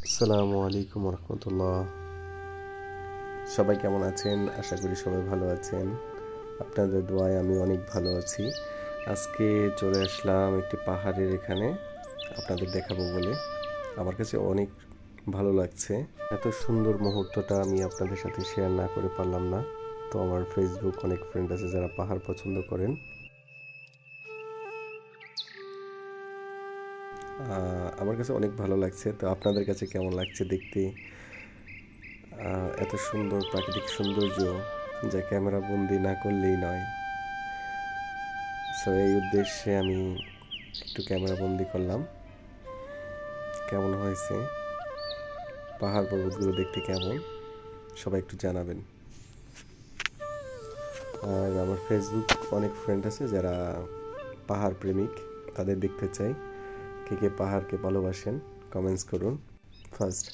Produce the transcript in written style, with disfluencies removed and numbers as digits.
আসসালামু আলাইকুম রহমতুল্লাহ। সবাই কেমন আছেন? আশা করি সবাই ভালো আছেন। আপনাদের দোয়ায় আমি অনেক ভালো আছি। আজকে চলে আসলাম একটি পাহাড়ের এখানে আপনাদের দেখাবো বলে। আমার কাছে অনেক ভালো লাগছে। এত সুন্দর মুহূর্তটা আমি আপনাদের সাথে শেয়ার না করে পারলাম না। তো আমার ফেসবুক অনেক ফ্রেন্ড আছে যারা পাহাড় পছন্দ করেন। আমার কাছে অনেক ভালো লাগছে। তো আপনাদের কাছে কেমন লাগছে দেখতে? এত সুন্দর প্রাকৃতিক সৌন্দর্য যা ক্যামেরা বন্দি না করলেই নয়। সো এই উদ্দেশ্যে আমি একটু ক্যামেরা বন্দি করলাম। কেমন হয়েছে? পাহাড় পর্বতগুলো দেখতে কেমন? সবাই একটু জানাবেন। আর আমার ফেসবুক অনেক ফ্রেন্ড আছে যারা পাহাড় প্রেমিক, তাদের দেখতে চাই। কে কে পাহাড়কে ভালোবাসেন কমেন্টস করুন ফার্স্ট।